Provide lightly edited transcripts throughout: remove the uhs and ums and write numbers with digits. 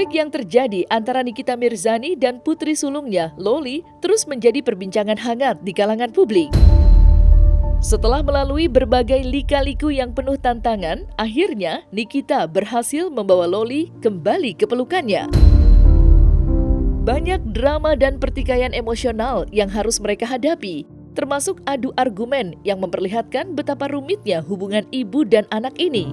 Konflik yang terjadi antara Nikita Mirzani dan putri sulungnya, Loli, terus menjadi perbincangan hangat di kalangan publik. Setelah melalui berbagai lika-liku yang penuh tantangan, akhirnya Nikita berhasil membawa Loli kembali ke pelukannya. Banyak drama dan pertikaian emosional yang harus mereka hadapi, termasuk adu argumen yang memperlihatkan betapa rumitnya hubungan ibu dan anak ini.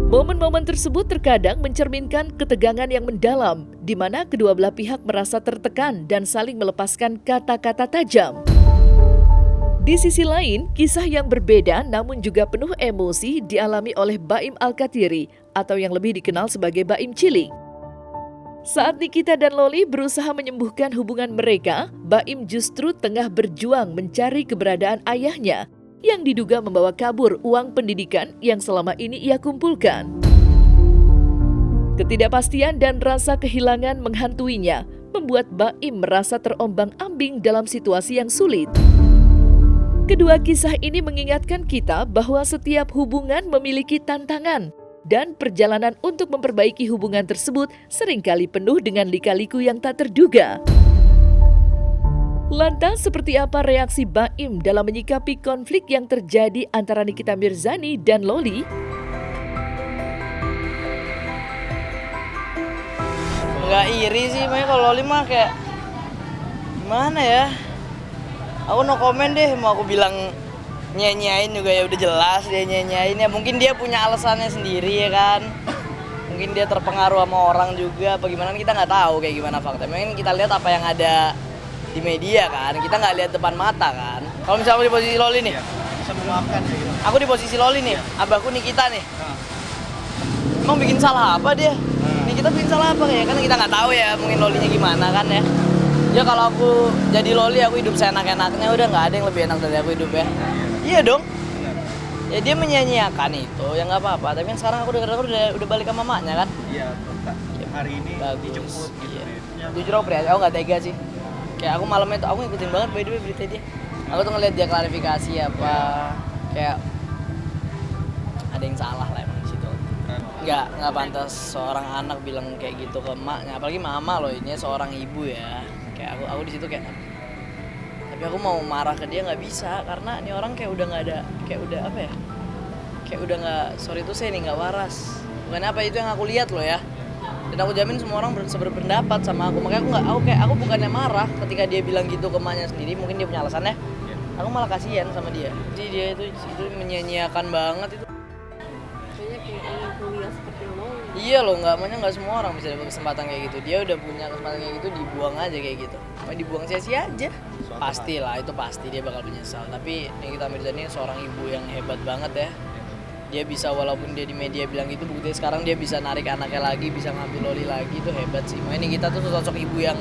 Momen-momen tersebut terkadang mencerminkan ketegangan yang mendalam, di mana kedua belah pihak merasa tertekan dan saling melepaskan kata-kata tajam. Di sisi lain, kisah yang berbeda namun juga penuh emosi dialami oleh Baim Alkatiri atau yang lebih dikenal sebagai Baim Cilik. Saat Nikita dan Loli berusaha menyembuhkan hubungan mereka, Baim justru tengah berjuang mencari keberadaan ayahnya yang diduga membawa kabur uang pendidikan yang selama ini ia kumpulkan. Ketidakpastian dan rasa kehilangan menghantuinya, membuat Baim merasa terombang-ambing dalam situasi yang sulit. Kedua kisah ini mengingatkan kita bahwa setiap hubungan memiliki tantangan, dan perjalanan untuk memperbaiki hubungan tersebut seringkali penuh dengan lika-liku yang tak terduga. Lantas, seperti apa reaksi Baim dalam menyikapi konflik yang terjadi antara Nikita Mirzani dan Loli? Nggak iri sih, makanya kalau Loli mah kayak gimana ya? Aku no komen deh, mau aku bilang nyanyain juga ya udah jelas dia nyanyain ya. Mungkin dia punya alasannya sendiri ya kan. Mungkin dia terpengaruh sama orang juga, bagaimana kita nggak tahu kayak gimana fakta. Mungkin kita lihat apa yang ada di media kan, kita nggak lihat depan mata kan. Kalau misalnya aku di posisi Loli nih, bisa memaafkan ya gitu. aku di posisi Loli nih, abahku Nikita nih, emang bikin salah apa dia? Nikita bikin salah apa ya? Kan kita nggak tahu ya, mungkin Lolinya gimana kan ya. Ya kalau aku jadi Loli, aku hidup seenak-enaknya, udah nggak ada yang lebih enak dari aku hidup ya. Iya dong. Ya dia menyanyiakan itu, ya nggak apa-apa. Tapi kan sekarang aku udah balik sama mamanya kan. Iya, hari ini Bagus. dijemput gitu. Iya. Jujur aku aku nggak tega sih. Kayak aku malamnya tuh aku ngikutin banget by the way berita dia. Aku tuh ngeliat dia klarifikasi apa, kayak ada yang salah lah emang di situ. Nggak pantas seorang anak bilang kayak gitu ke emaknya, apalagi mama loh, ini seorang ibu ya. Kayak aku di situ kayak, tapi aku mau marah ke dia nggak bisa karena ini orang kayak udah nggak ada, kayak udah apa ya, kayak udah nggak, sorry tuh saya nih nggak waras. Bukan apa itu yang aku lihat loh ya. Dan aku jamin semua orang berpendapat sama aku. Makanya aku bukannya marah ketika dia bilang gitu ke emaknya sendiri, mungkin dia punya alasannya. Aku malah kasihan sama dia. Jadi dia itu menyanyiakan banget itu. Banyak yang ingin kuliah seperti lo. Iya loh, nggak semua orang bisa dapat kesempatan kayak gitu. Dia udah punya kesempatan kayak gitu, dibuang aja kayak gitu. Mau dibuang sia-sia aja. Pastilah, itu pasti dia bakal menyesal. Tapi Nikita Mirzani seorang ibu yang hebat banget ya. Dia bisa, walaupun dia di media bilang gitu, buktinya sekarang dia bisa narik anaknya lagi, bisa ngambil Loli lagi, itu hebat sih. Makanya kita tuh sosok ibu yang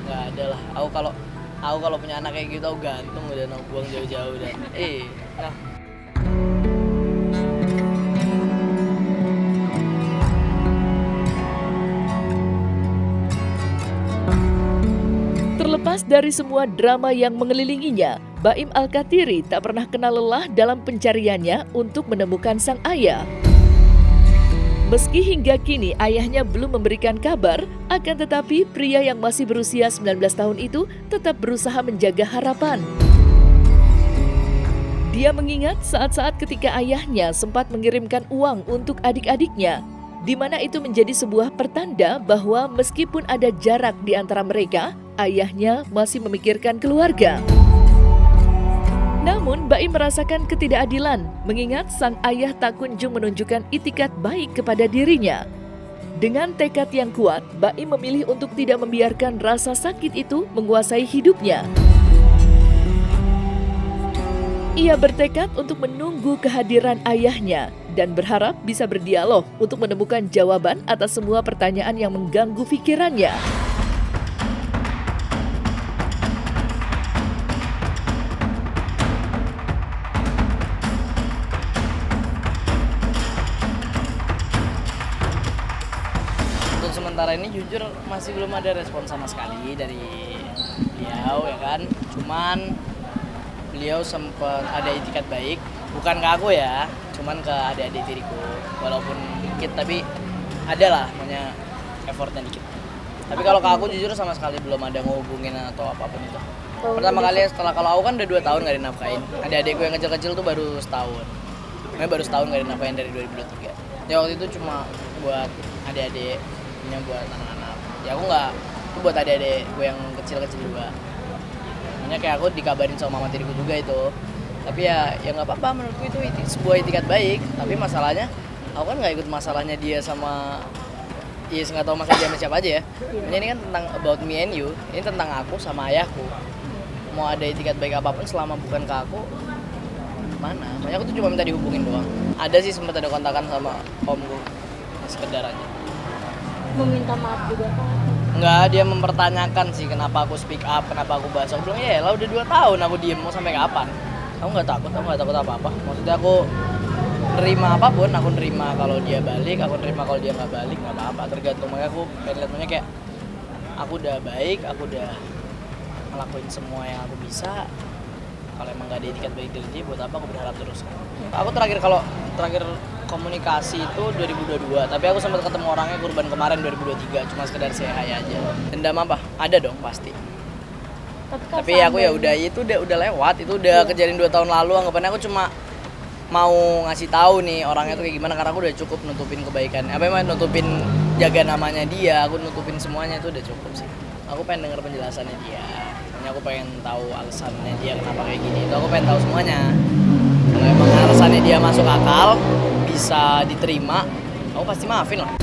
nggak ada lah. Aku kalau punya anak kayak gitu, aku gantung udah, aku buang jauh-jauh dan nah. Terlepas dari semua drama yang mengelilinginya, Baim Alkatiri tak pernah kenal lelah dalam pencariannya untuk menemukan sang ayah. Meski hingga kini ayahnya belum memberikan kabar, akan tetapi pria yang masih berusia 19 tahun itu tetap berusaha menjaga harapan. Dia mengingat saat-saat ketika ayahnya sempat mengirimkan uang untuk adik-adiknya, di mana itu menjadi sebuah pertanda bahwa meskipun ada jarak di antara mereka, ayahnya masih memikirkan keluarga. Namun, Baim merasakan ketidakadilan, mengingat sang ayah tak kunjung menunjukkan itikat baik kepada dirinya. Dengan tekad yang kuat, Baim memilih untuk tidak membiarkan rasa sakit itu menguasai hidupnya. Ia bertekad untuk menunggu kehadiran ayahnya dan berharap bisa berdialog untuk menemukan jawaban atas semua pertanyaan yang mengganggu pikirannya. Sementara ini jujur masih belum ada respon sama sekali dari beliau ya kan. Cuman beliau sempat ada itikat baik, bukan ke aku ya, cuman ke adik-adik diriku. Walaupun dikit tapi ada lah namanya effortnya dikit. Tapi kalau ke aku jujur sama sekali belum ada ngehubungin atau apapun itu. Pertama kali setelah kalau aku kan udah 2 tahun gak dinafkain. Adik-adikku yang kecil-kecil tuh baru setahun. Mereka baru setahun gak dinafkain dari 2023. Ya waktu itu cuma buat adik-adik, punya buat anak-anak. Ya aku nggak, itu buat adik-adik gue yang kecil-kecil juga. Makanya kayak aku dikabarin sama mama tiriku juga itu. Tapi ya nggak apa-apa, menurutku itu sebuah itikat baik. Tapi masalahnya, aku kan nggak ikut masalahnya dia sama, iya nggak tahu masalah dia sama siapa aja ya. Ini kan tentang about me and you, ini tentang aku sama ayahku. Mau ada itikat baik apapun selama bukan ke aku, mana? Makanya aku tuh cuma minta dihubungin doang. Ada sih sempat ada kontakan sama omku, sekedar aja. Meminta maaf juga kan? Enggak, dia mempertanyakan sih kenapa aku speak up, kenapa aku bahas. Aku bilang, ya lah udah 2 tahun aku diem, mau sampai kapan? Aku nggak takut apa-apa. Maksudnya aku nerima apapun, aku nerima kalau dia balik, aku nerima kalau dia nggak balik, nggak apa-apa. Tergantung, makanya aku pengen lihatnya kayak aku udah baik, aku udah ngelakuin semua yang aku bisa. Kalau emang gak ada etiket baik dari dia, buat apa aku berharap terus? Aku terakhir komunikasi itu 2022, tapi aku sempat ketemu orangnya kurban kemarin 2023, cuma sekedar say hi aja. Dendam apa? Ada dong pasti. Tapi aku ya udah, itu udah lewat, itu udah kejadian 2 tahun lalu. Anggapannya aku cuma mau ngasih tahu nih orangnya tuh kayak gimana, karena aku udah cukup nutupin kebaikan. Apa emang nutupin jaga namanya dia, aku nutupin semuanya itu udah cukup sih. Aku pengen denger penjelasannya dia. Aku pengen tahu alasannya dia kenapa kayak gini. Itu aku pengen tahu semuanya. Kalau emang alasannya dia masuk akal, bisa diterima, aku pasti maafin lah.